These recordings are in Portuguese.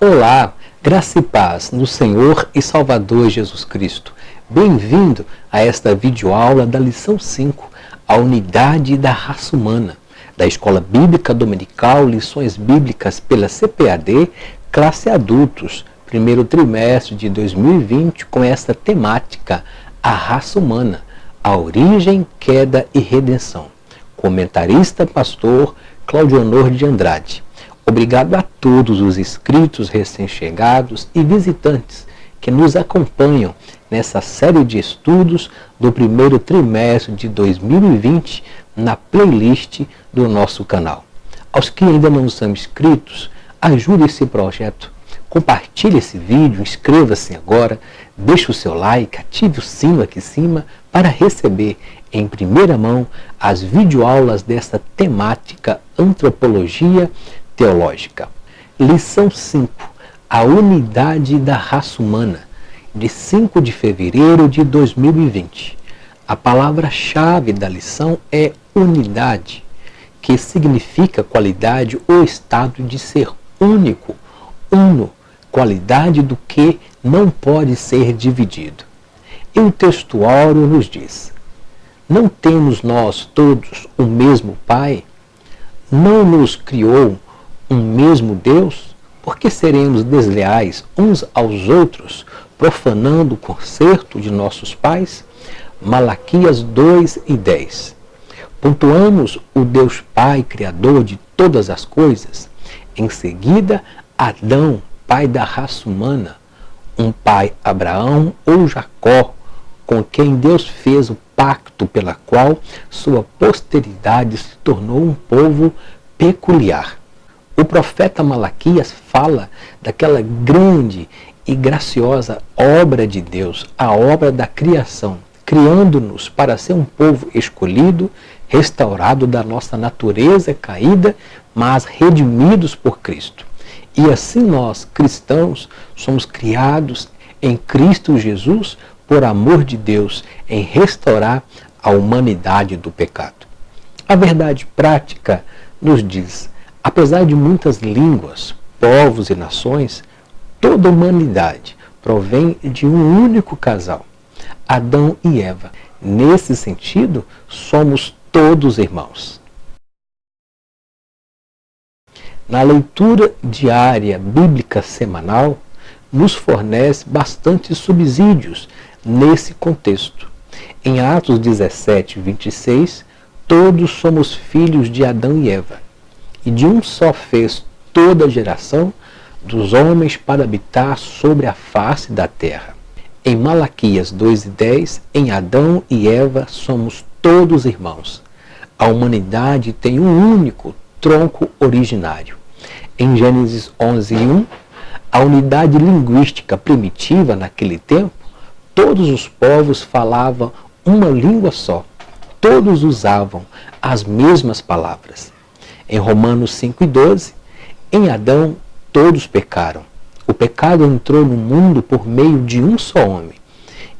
Olá, graça e paz no Senhor e Salvador Jesus Cristo. Bem-vindo a esta videoaula da lição 5, a unidade da raça humana, da Escola Bíblica Dominical, lições bíblicas pela CPAD, classe adultos, primeiro trimestre de 2020, com esta temática, a raça humana, a origem, queda e redenção. Comentarista, pastor Claudionor de Andrade. Obrigado a todos os inscritos recém-chegados e visitantes que nos acompanham nessa série de estudos do primeiro trimestre de 2020 na playlist do nosso canal. Aos que ainda não são inscritos, ajude esse projeto. Compartilhe esse vídeo, inscreva-se agora, deixe o seu like, ative o sino aqui em cima para receber em primeira mão as videoaulas desta temática Antropologia Teológica. Lição 5. A unidade da raça humana, de 5 de fevereiro de 2020. A palavra-chave da lição é unidade, que significa qualidade ou estado de ser único, uno, qualidade do que não pode ser dividido. E o texto áureo nos diz: não temos nós todos o mesmo Pai? Não nos criou um mesmo Deus? Por que seremos desleais uns aos outros, profanando o concerto de nossos pais? Malaquias 2:10. Pontuamos o Deus Pai, Criador de todas as coisas. Em seguida, Adão, pai da raça humana, um pai Abraão ou Jacó, com quem Deus fez o pacto pela qual sua posteridade se tornou um povo peculiar. O profeta Malaquias fala daquela grande e graciosa obra de Deus, a obra da criação, criando-nos para ser um povo escolhido, restaurado da nossa natureza caída, mas redimidos por Cristo. E assim nós, cristãos, somos criados em Cristo Jesus por amor de Deus em restaurar a humanidade do pecado. A verdade prática nos diz: apesar de muitas línguas, povos e nações, toda a humanidade provém de um único casal, Adão e Eva. Nesse sentido, somos todos irmãos. Na leitura diária bíblica semanal, nos fornece bastante subsídios nesse contexto. Em Atos 17:26, todos somos filhos de Adão e Eva. E de um só fez toda a geração dos homens para habitar sobre a face da terra. Em Malaquias 2:10, em Adão e Eva somos todos irmãos. A humanidade tem um único tronco originário. Em Gênesis 11:1, a unidade linguística primitiva naquele tempo, todos os povos falavam uma língua só. Todos usavam as mesmas palavras. Em Romanos 5:12, em Adão todos pecaram. O pecado entrou no mundo por meio de um só homem,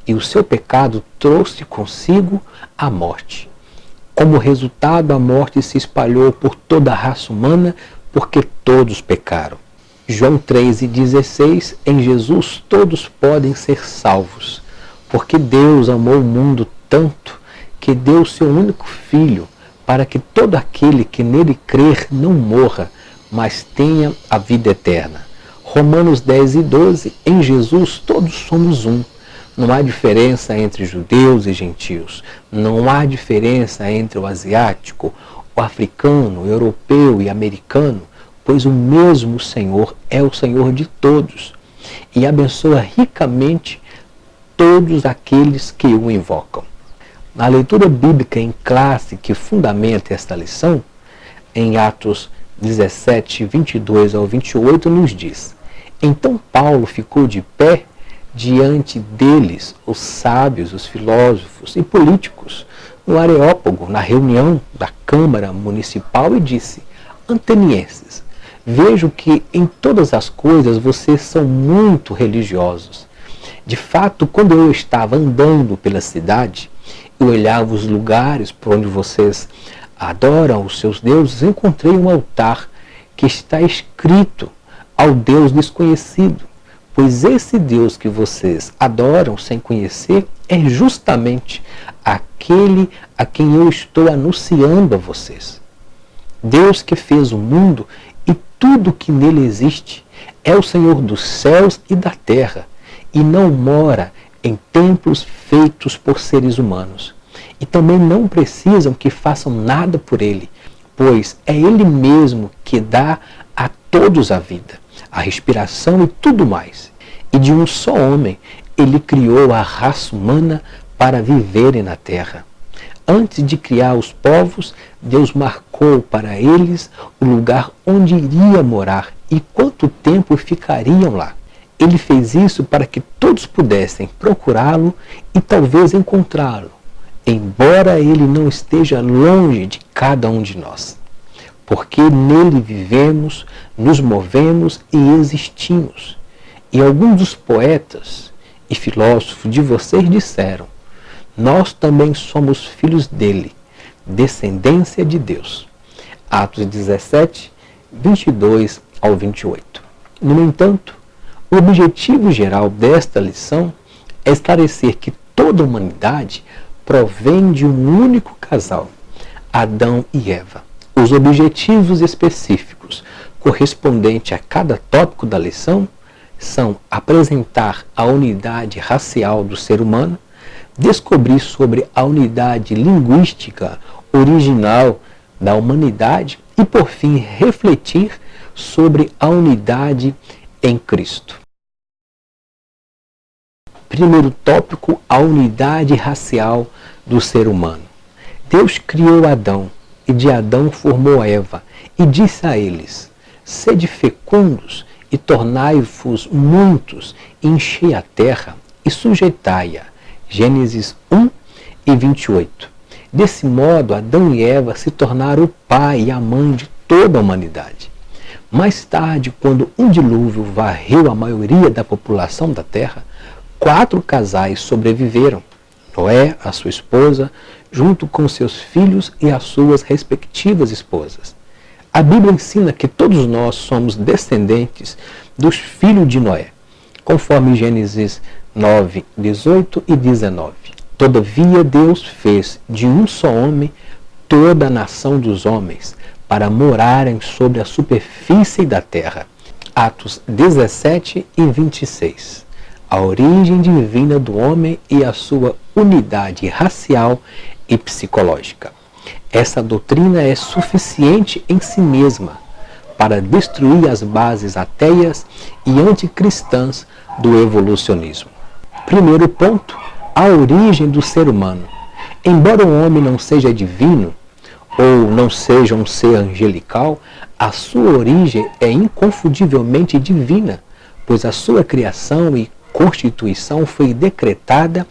e o seu pecado trouxe consigo a morte. Como resultado, a morte se espalhou por toda a raça humana, porque todos pecaram. João 3:16, em Jesus todos podem ser salvos, porque Deus amou o mundo tanto que deu seu único Filho, para que todo aquele que nele crer não morra, mas tenha a vida eterna. Romanos 10:12, em Jesus todos somos um. Não há diferença entre judeus e gentios. Não há diferença entre o asiático, o africano, o europeu e americano, pois o mesmo Senhor é o Senhor de todos e abençoa ricamente todos aqueles que o invocam. Na leitura bíblica em classe que fundamenta esta lição, em Atos 17:22-28, nos diz: então Paulo ficou de pé diante deles, os sábios, os filósofos e políticos, no Areópago, na reunião da Câmara Municipal, e disse: atenienses, vejo que em todas as coisas vocês são muito religiosos. De fato, quando eu estava andando pela cidade e olhava os lugares por onde vocês adoram os seus deuses, encontrei um altar que está escrito ao Deus desconhecido, pois esse Deus que vocês adoram sem conhecer é justamente aquele a quem eu estou anunciando a vocês. Deus que fez o mundo e tudo que nele existe é o Senhor dos céus e da terra, e não mora em templos feitos por seres humanos. E também não precisam que façam nada por ele, pois é ele mesmo que dá a todos a vida, a respiração e tudo mais. E de um só homem ele criou a raça humana para viverem na terra. Antes de criar os povos, Deus marcou para eles o lugar onde iria morar e quanto tempo ficariam lá. Ele fez isso para que todos pudessem procurá-lo e talvez encontrá-lo, embora ele não esteja longe de cada um de nós. Porque nele vivemos, nos movemos e existimos. E alguns dos poetas e filósofos de vocês disseram: nós também somos filhos dele, descendência de Deus. Atos 17, 22 ao 28. No entanto, o objetivo geral desta lição é esclarecer que toda a humanidade provém de um único casal, Adão e Eva. Os objetivos específicos correspondentes a cada tópico da lição são apresentar a unidade racial do ser humano, descobrir sobre a unidade linguística original da humanidade e, por fim, refletir sobre a unidade em Cristo. Primeiro tópico, a unidade racial do ser humano. Deus criou Adão e de Adão formou Eva e disse a eles: sede fecundos e tornai-vos muitos, e enchei a terra e sujeitai-a. Gênesis 1 e 28. Desse modo, Adão e Eva se tornaram o pai e a mãe de toda a humanidade. Mais tarde, quando um dilúvio varreu a maioria da população da terra, 4 casais sobreviveram: Noé, a sua esposa, junto com seus filhos e as suas respectivas esposas. A Bíblia ensina que todos nós somos descendentes dos filhos de Noé, conforme Gênesis 9, 18 e 19. Todavia Deus fez de um só homem toda a nação dos homens, para morarem sobre a superfície da terra. Atos 17 e 26. A origem divina do homem e a sua unidade racial e psicológica. Essa doutrina é suficiente em si mesma para destruir as bases ateias e anticristãs do evolucionismo. Primeiro ponto, a origem do ser humano. Embora o homem não seja divino, ou não seja um ser angelical, a sua origem é inconfundivelmente divina, pois a sua criação e constituição foi decretada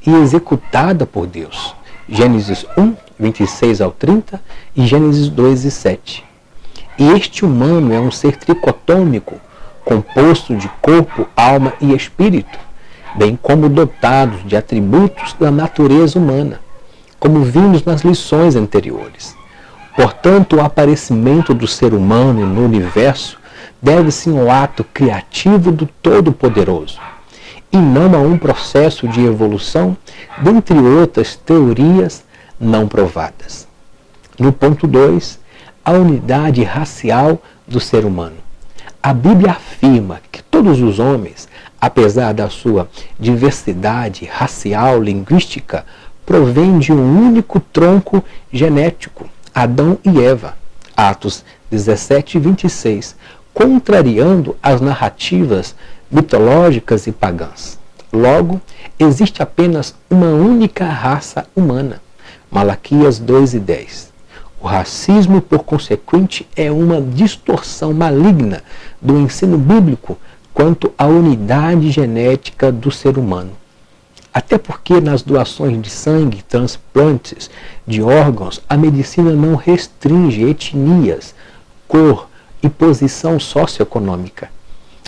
e executada por Deus. Gênesis 1, 26 ao 30 e Gênesis 2 e 7. E este humano é um ser tricotômico, composto de corpo, alma e espírito, bem como dotados de atributos da natureza humana, como vimos nas lições anteriores. Portanto, o aparecimento do ser humano no universo deve-se ao ato criativo do Todo-Poderoso, e não a um processo de evolução, dentre outras teorias não provadas. No ponto 2, a unidade racial do ser humano. A Bíblia afirma que todos os homens, apesar da sua diversidade racial, linguística, provêm de um único tronco genético, Adão e Eva. Atos 17 e 26, contrariando as narrativas mitológicas e pagãs. Logo, existe apenas uma única raça humana. Malaquias 2 e 10. O racismo, por consequente, é uma distorção maligna do ensino bíblico quanto à unidade genética do ser humano. Até porque nas doações de sangue, transplantes de órgãos, a medicina não restringe etnias, cor e posição socioeconômica.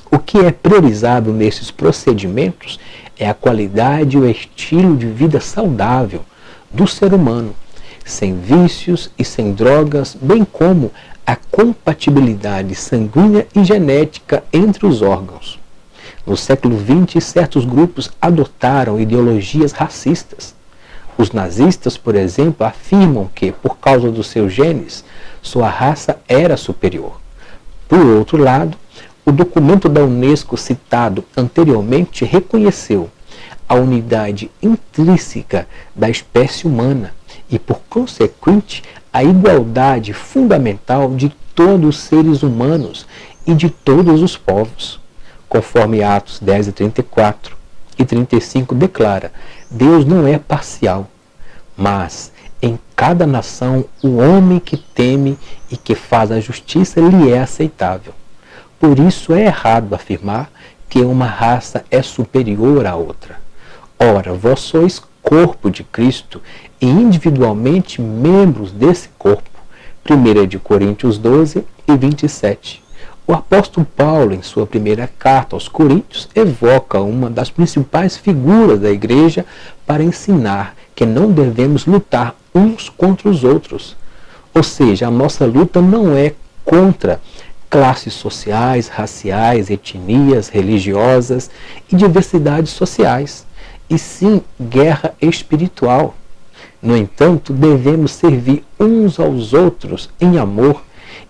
O que é priorizado nesses procedimentos é a qualidade e o estilo de vida saudável do ser humano, sem vícios e sem drogas, bem como a compatibilidade sanguínea e genética entre os órgãos. No século XX, certos grupos adotaram ideologias racistas. Os nazistas, por exemplo, afirmam que, por causa dos seus genes, sua raça era superior. Por outro lado, o documento da Unesco citado anteriormente reconheceu a unidade intrínseca da espécie humana e, por consequente, a igualdade fundamental de todos os seres humanos e de todos os povos. Conforme Atos 10:34 e 35 declara, Deus não é parcial, mas em cada nação o homem que teme e que faz a justiça lhe é aceitável. Por isso é errado afirmar que uma raça é superior à outra. Ora, vós sois corpo de Cristo e individualmente membros desse corpo. 1 Coríntios 12:27. O apóstolo Paulo, em sua primeira carta aos Coríntios, evoca uma das principais figuras da igreja para ensinar que não devemos lutar uns contra os outros. Ou seja, a nossa luta não é contra classes sociais, raciais, etnias, religiosas e diversidades sociais, e sim guerra espiritual. No entanto, devemos servir uns aos outros em amor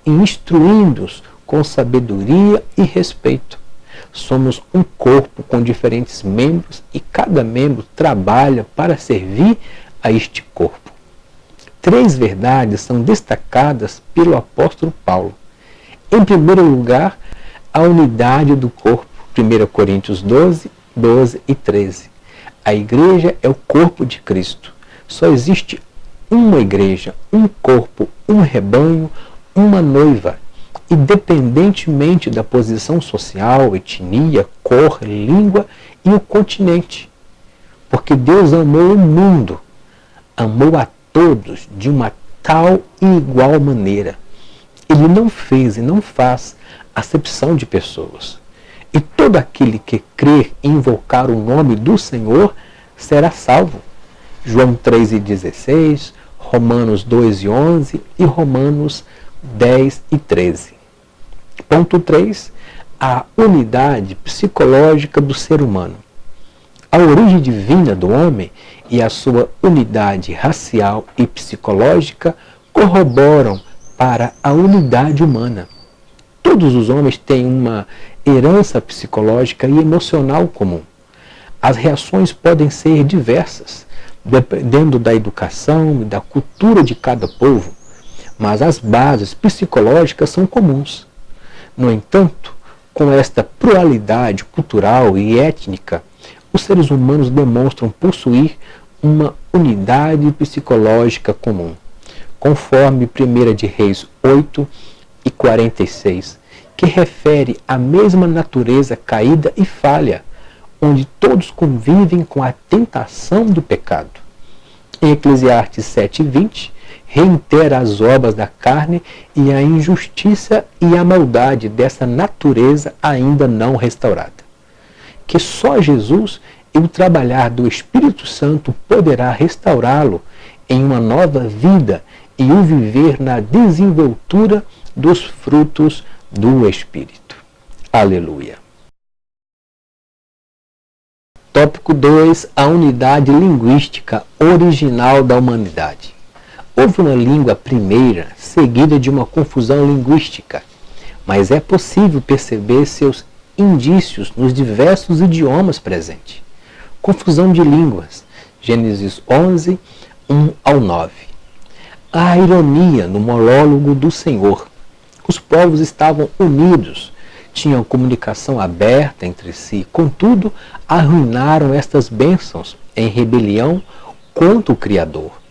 e instruindo-os com sabedoria e respeito. Somos um corpo com diferentes membros e cada membro trabalha para servir a este corpo. 3 verdades são destacadas pelo apóstolo Paulo. Em primeiro lugar, a unidade do corpo. 1 Coríntios 12 e 13. A igreja é o corpo de Cristo. Só existe uma igreja, um corpo, um rebanho, uma noiva, independentemente da posição social, etnia, cor, língua e o continente. Porque Deus amou o mundo, amou a todos de uma tal e igual maneira. Ele não fez e não faz acepção de pessoas. E todo aquele que crer e invocar o nome do Senhor será salvo. João 3:16, Romanos 2:11 e Romanos 10:13. Ponto 3. A unidade psicológica do ser humano. A origem divina do homem e a sua unidade racial e psicológica corroboram para a unidade humana. Todos os homens têm uma herança psicológica e emocional comum. As reações podem ser diversas, dependendo da educação e da cultura de cada povo, mas as bases psicológicas são comuns. No entanto, com esta pluralidade cultural e étnica, os seres humanos demonstram possuir uma unidade psicológica comum, conforme 1 de Reis 8:46, que refere à mesma natureza caída e falha, onde todos convivem com a tentação do pecado. Em Eclesiastes 7:20, reitera as obras da carne e a injustiça e a maldade dessa natureza ainda não restaurada. Que só Jesus e o trabalhar do Espírito Santo poderá restaurá-lo em uma nova vida e o viver na desenvoltura dos frutos do Espírito. Aleluia. Tópico 2. A unidade linguística original da humanidade. Houve uma língua primeira, seguida de uma confusão linguística, mas é possível perceber seus indícios nos diversos idiomas presentes. Confusão de línguas. Gênesis 11, 1-9. A ironia no monólogo do Senhor. Os povos estavam unidos, tinham comunicação aberta entre si, contudo, arruinaram estas bênçãos em rebelião contra o Criador.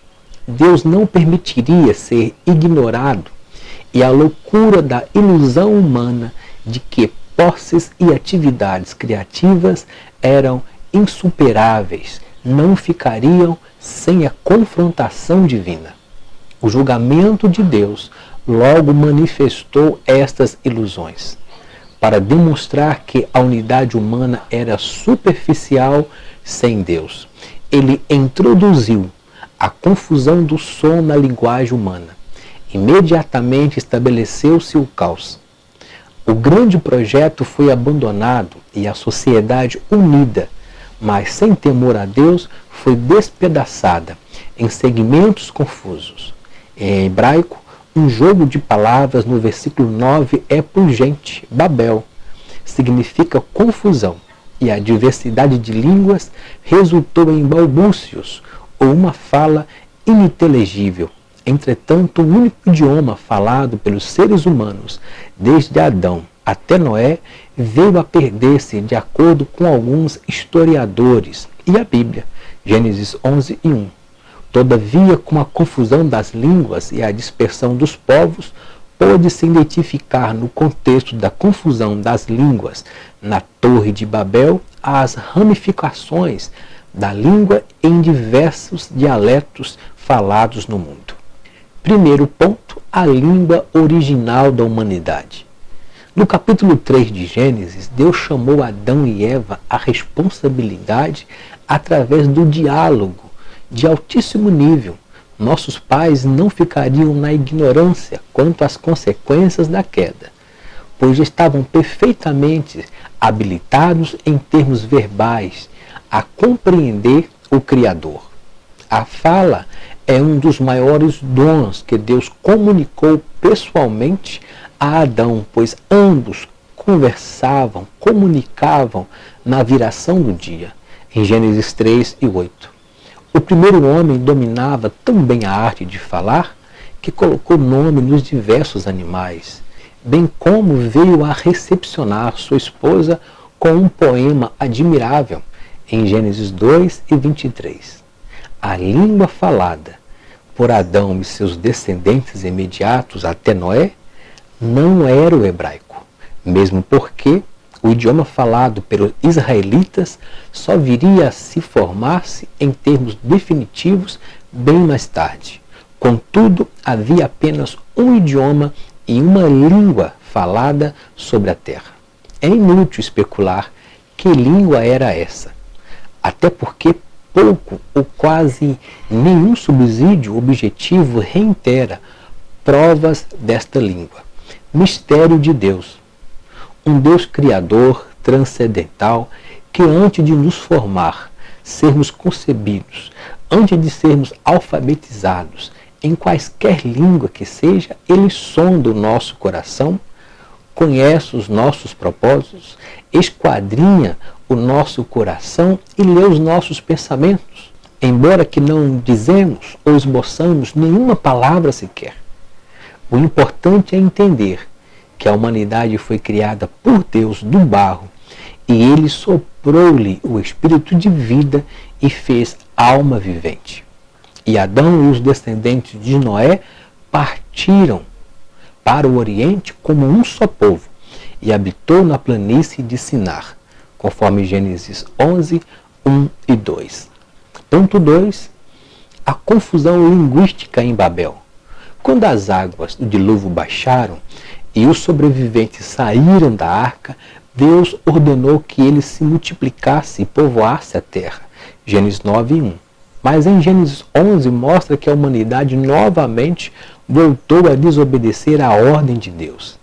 Deus não permitiria ser ignorado, e a loucura da ilusão humana de que posses e atividades criativas eram insuperáveis não ficariam sem a confrontação divina. O julgamento de Deus logo manifestou estas ilusões, para demonstrar que a unidade humana era superficial sem Deus. Ele introduziu a confusão do som na linguagem humana Imediatamente estabeleceu-se o caos. O grande projeto foi abandonado e a sociedade unida, mas sem temor a Deus, foi despedaçada em segmentos confusos. Em hebraico, um jogo de palavras no versículo 9 é pungente. Babel significa confusão, e a diversidade de línguas resultou em balbúcios ou uma fala ininteligível. Entretanto, o único idioma falado pelos seres humanos, desde Adão até Noé, veio a perder-se de acordo com alguns historiadores e a Bíblia, Gênesis 11:1. Todavia, com a confusão das línguas e a dispersão dos povos, pôde-se identificar no contexto da confusão das línguas na Torre de Babel as ramificações da língua em diversos dialetos falados no mundo. Primeiro ponto, a língua original da humanidade. No capítulo 3 de Gênesis, Deus chamou Adão e Eva à responsabilidade através do diálogo de altíssimo nível. Nossos pais não ficariam na ignorância quanto às consequências da queda, pois estavam perfeitamente habilitados em termos verbais a compreender o Criador. A fala é um dos maiores dons que Deus comunicou pessoalmente a Adão, pois ambos conversavam, comunicavam na viração do dia, em Gênesis 3:8. O primeiro homem dominava tão bem a arte de falar que colocou nome nos diversos animais, bem como veio a recepcionar sua esposa com um poema admirável, em Gênesis 2:23. A língua falada por Adão e seus descendentes imediatos até Noé não era o hebraico, mesmo porque o idioma falado pelos israelitas só viria a se formar-se em termos definitivos bem mais tarde. Contudo, havia apenas um idioma e uma língua falada sobre a terra. É inútil especular que língua era essa, até porque pouco ou quase nenhum subsídio objetivo reitera provas desta língua. Mistério de Deus. Um Deus criador, transcendental, que antes de nos formar, sermos concebidos, antes de sermos alfabetizados, em quaisquer língua que seja, Ele sonda o nosso coração, conhece os nossos propósitos, esquadrinha o nosso coração e lê os nossos pensamentos, embora que não dizemos ou esboçamos nenhuma palavra sequer. O importante é entender que a humanidade foi criada por Deus do barro e Ele soprou-lhe o espírito de vida e fez alma vivente. E Adão e os descendentes de Noé partiram para o Oriente como um só povo e habitou na planície de Sinar, conforme Gênesis 11:1-2. Ponto 2. A confusão linguística em Babel. Quando as águas do dilúvio baixaram e os sobreviventes saíram da arca, Deus ordenou que eles se multiplicassem e povoassem a terra. Gênesis 9:1. Mas em Gênesis 11 mostra que a humanidade novamente voltou a desobedecer à ordem de Deus.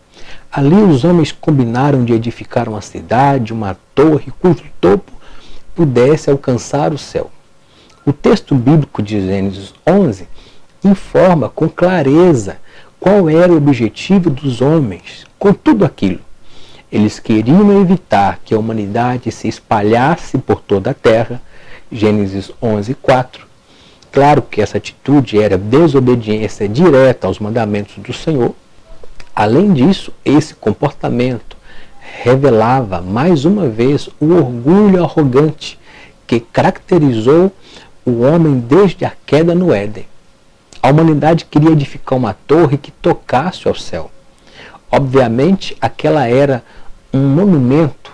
Ali os homens combinaram de edificar uma cidade, uma torre, cujo topo pudesse alcançar o céu. O texto bíblico de Gênesis 11 informa com clareza qual era o objetivo dos homens com tudo aquilo. Eles queriam evitar que a humanidade se espalhasse por toda a terra, Gênesis 11:4. Claro que essa atitude era desobediência direta aos mandamentos do Senhor. Além disso, esse comportamento revelava mais uma vez o orgulho arrogante que caracterizou o homem desde a queda no Éden. A humanidade queria edificar uma torre que tocasse ao céu. Obviamente, aquela era um monumento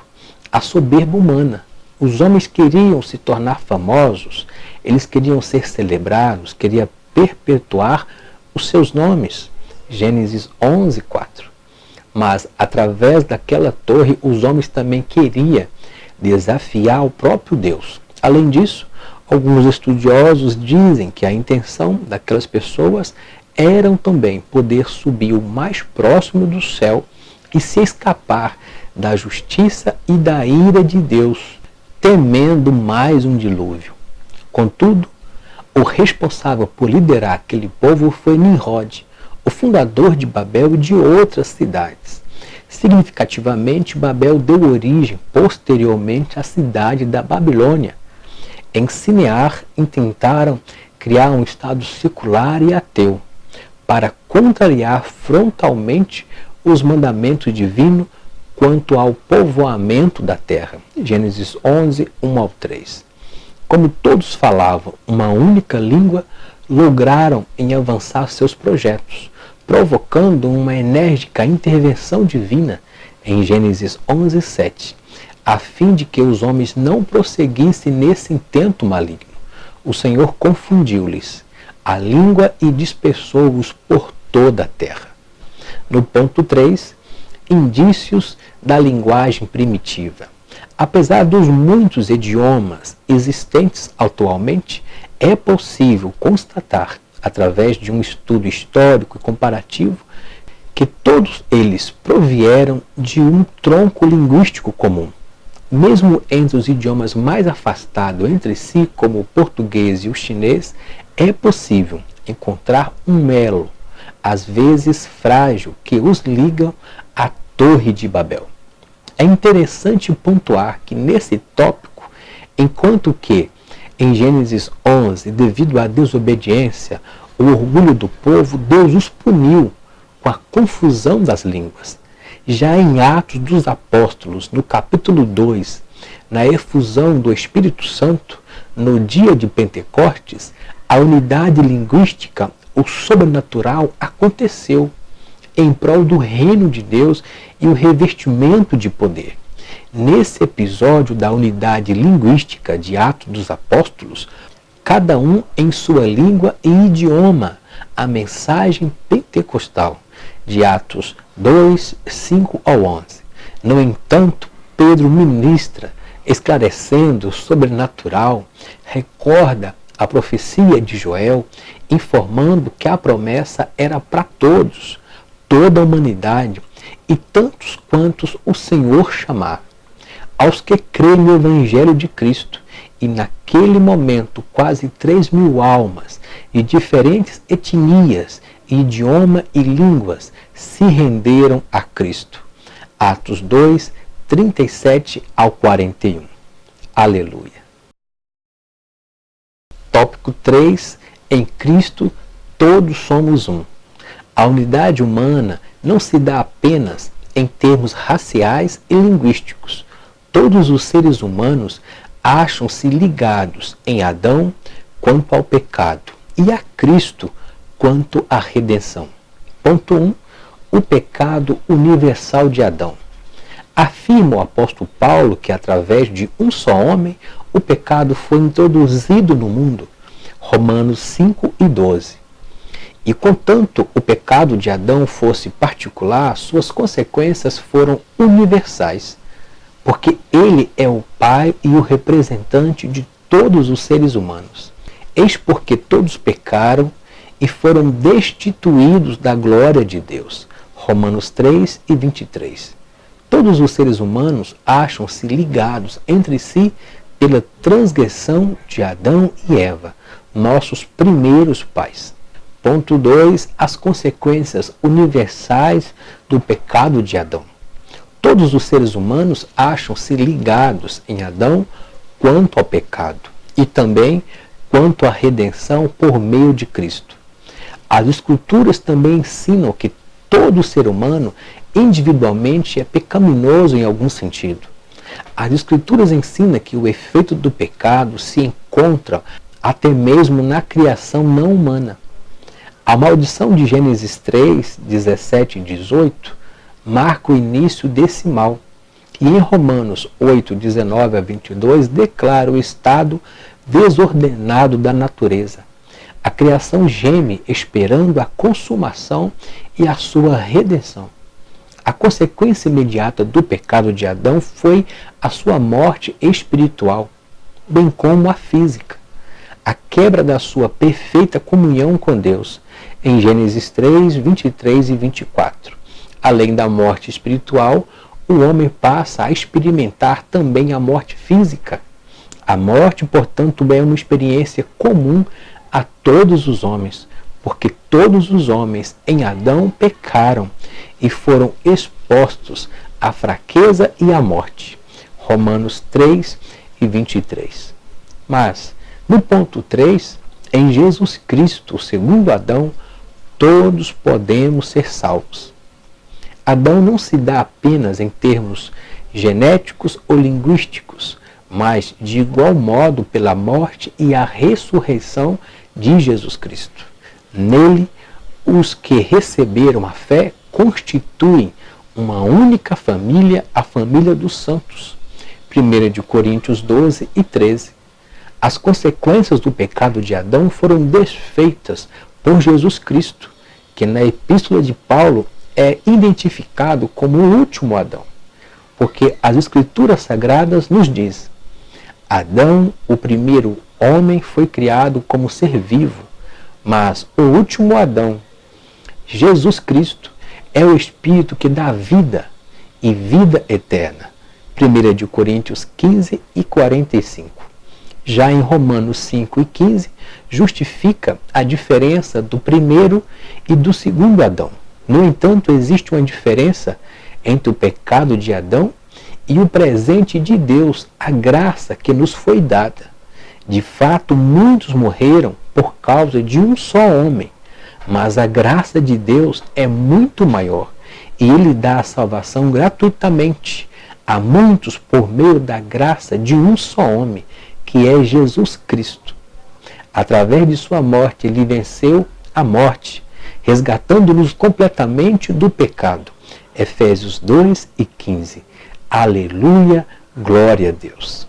à soberba humana. Os homens queriam se tornar famosos, eles queriam ser celebrados, queriam perpetuar os seus nomes. Gênesis 11:4. Mas, através daquela torre, os homens também queriam desafiar o próprio Deus. Além disso, alguns estudiosos dizem que a intenção daquelas pessoas eram também poder subir o mais próximo do céu e se escapar da justiça e da ira de Deus, temendo mais um dilúvio. Contudo, o responsável por liderar aquele povo foi Nimrod, o fundador de Babel e de outras cidades. Significativamente, Babel deu origem posteriormente à cidade da Babilônia. Em Sinear, intentaram criar um estado secular e ateu, para contrariar frontalmente os mandamentos divinos quanto ao povoamento da terra. Gênesis 11, 1 ao 3. Como todos falavam uma única língua, lograram em avançar seus projetos, provocando uma enérgica intervenção divina em Gênesis 11, 7, a fim de que os homens não prosseguissem nesse intento maligno. O Senhor confundiu-lhes a língua e dispersou-os por toda a terra. No ponto 3, indícios da linguagem primitiva. Apesar dos muitos idiomas existentes atualmente, é possível constatar, através de um estudo histórico e comparativo, que todos eles provieram de um tronco linguístico comum. Mesmo entre os idiomas mais afastados entre si, como o português e o chinês, é possível encontrar um elo, às vezes frágil, que os liga à Torre de Babel. É interessante pontuar que nesse tópico, enquanto que em Gênesis 11, devido à desobediência, o orgulho do povo, Deus os puniu com a confusão das línguas. Já em Atos dos Apóstolos, no capítulo 2, na efusão do Espírito Santo, no dia de Pentecostes, a unidade linguística, o sobrenatural aconteceu em prol do reino de Deus e o revestimento de poder. Nesse episódio da unidade linguística de Atos dos Apóstolos, cada um em sua língua e idioma, a mensagem pentecostal, de Atos 2, 5 ao 11. No entanto, Pedro ministra, esclarecendo o sobrenatural, recorda a profecia de Joel, informando que a promessa era para todos, toda a humanidade, e tantos quantos o Senhor chamar. Aos que creem no Evangelho de Cristo, e naquele momento quase 3.000 almas de diferentes etnias, idioma e línguas se renderam a Cristo. Atos 2, 37 ao 41. Aleluia. Tópico 3. Em Cristo todos somos um. A unidade humana não se dá apenas em termos raciais e linguísticos. Todos os seres humanos acham-se ligados em Adão quanto ao pecado e a Cristo quanto à redenção. Ponto 1. O pecado universal de Adão. Afirma o apóstolo Paulo que através de um só homem o pecado foi introduzido no mundo. Romanos 5 e 12. E contanto o pecado de Adão fosse particular, suas consequências foram universais, porque ele é o pai e o representante de todos os seres humanos. Eis porque todos pecaram e foram destituídos da glória de Deus. Romanos 3 e 23. Todos os seres humanos acham-se ligados entre si pela transgressão de Adão e Eva, nossos primeiros pais. Ponto 2. As consequências universais do pecado de Adão. Todos os seres humanos acham-se ligados em Adão quanto ao pecado e também quanto à redenção por meio de Cristo. As Escrituras também ensinam que todo ser humano individualmente é pecaminoso em algum sentido. As Escrituras ensinam que o efeito do pecado se encontra até mesmo na criação não humana. A maldição de Gênesis 3, 17 e 18 marca o início desse mal. E em Romanos 8, 19 a 22 declara o estado desordenado da natureza. A criação geme esperando a consumação e a sua redenção. A consequência imediata do pecado de Adão foi a sua morte espiritual, bem como a física. A quebra da sua perfeita comunhão com Deus. em Gênesis 3, 23 e 24. Além da morte espiritual, o homem passa a experimentar também a morte física. A morte, portanto, é uma experiência comum a todos os homens, porque todos os homens em Adão pecaram e foram expostos à fraqueza e à morte. Romanos 3 e 23. Mas, no ponto 3, em Jesus Cristo, o segundo Adão, todos podemos ser salvos. Adão não se dá apenas em termos genéticos ou linguísticos, mas de igual modo pela morte e a ressurreição de Jesus Cristo. Nele, os que receberam a fé constituem uma única família, a família dos santos. 1 Coríntios 12 e 13. As consequências do pecado de Adão foram desfeitas por Jesus Cristo, que na epístola de Paulo é identificado como o último Adão, porque as Escrituras Sagradas nos diz: Adão, o primeiro homem, foi criado como ser vivo, mas o último Adão, Jesus Cristo, é o Espírito que dá vida e vida eterna. 1 Coríntios 15 e 45. Já em Romanos 5 e 15, justifica a diferença do primeiro e do segundo Adão. No entanto, existe uma diferença entre o pecado de Adão e o presente de Deus, a graça que nos foi dada. De fato, muitos morreram por causa de um só homem, mas a graça de Deus é muito maior e Ele dá a salvação gratuitamente a muitos por meio da graça de um só homem, que é Jesus Cristo. Através de sua morte, Ele venceu a morte, resgatando-nos completamente do pecado. Efésios 2 e 15. Aleluia, glória a Deus.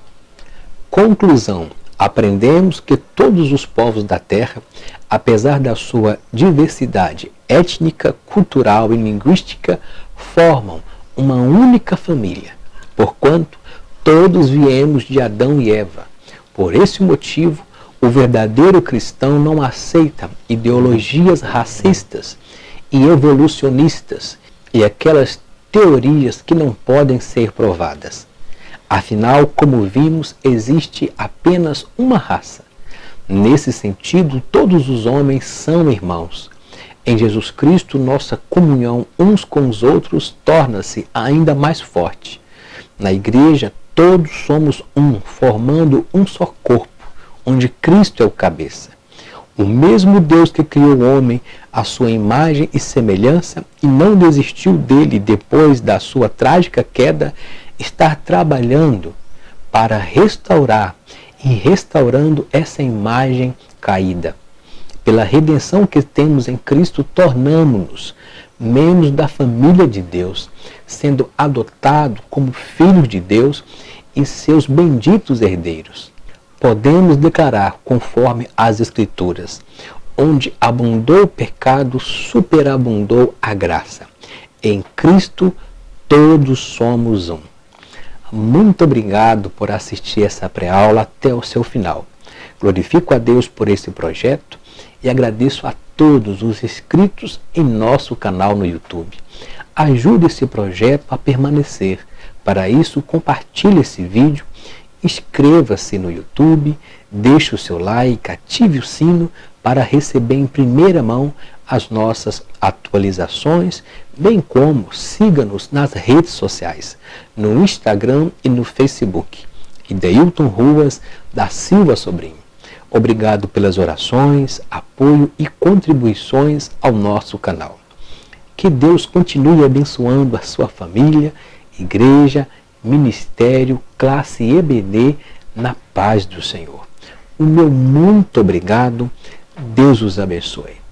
Conclusão. Aprendemos que todos os povos da terra, apesar da sua diversidade étnica, cultural e linguística, formam uma única família, porquanto todos viemos de Adão e Eva. Por esse motivo, o verdadeiro cristão não aceita ideologias racistas e evolucionistas e aquelas teorias que não podem ser provadas. Afinal, como vimos, existe apenas uma raça. Nesse sentido, todos os homens são irmãos. Em Jesus Cristo, nossa comunhão uns com os outros torna-se ainda mais forte. Na igreja, todos somos um, formando um só corpo, onde Cristo é o cabeça. O mesmo Deus que criou o homem à sua imagem e semelhança e não desistiu dele depois da sua trágica queda, está trabalhando para restaurar e restaurando essa imagem caída. Pela redenção que temos em Cristo, tornamos-nos membros da família de Deus, sendo adotados como filhos de Deus e seus benditos herdeiros. Podemos declarar, conforme as Escrituras, onde abundou o pecado, superabundou a graça. Em Cristo, todos somos um. Muito obrigado por assistir essa pré-aula até o seu final. Glorifico a Deus por esse projeto e agradeço a todos os inscritos em nosso canal no YouTube. Ajude esse projeto a permanecer. Para isso, compartilhe esse vídeo, inscreva-se no YouTube, deixe o seu like, ative o sino para receber em primeira mão as nossas atualizações, bem como siga-nos nas redes sociais, no Instagram e no Facebook. Ideilton Ruas da Silva Sobrinho. Obrigado pelas orações, apoio e contribuições ao nosso canal. Que Deus continue abençoando a sua família, igreja, ministério, classe EBD, na paz do Senhor. O meu muito obrigado. Deus os abençoe.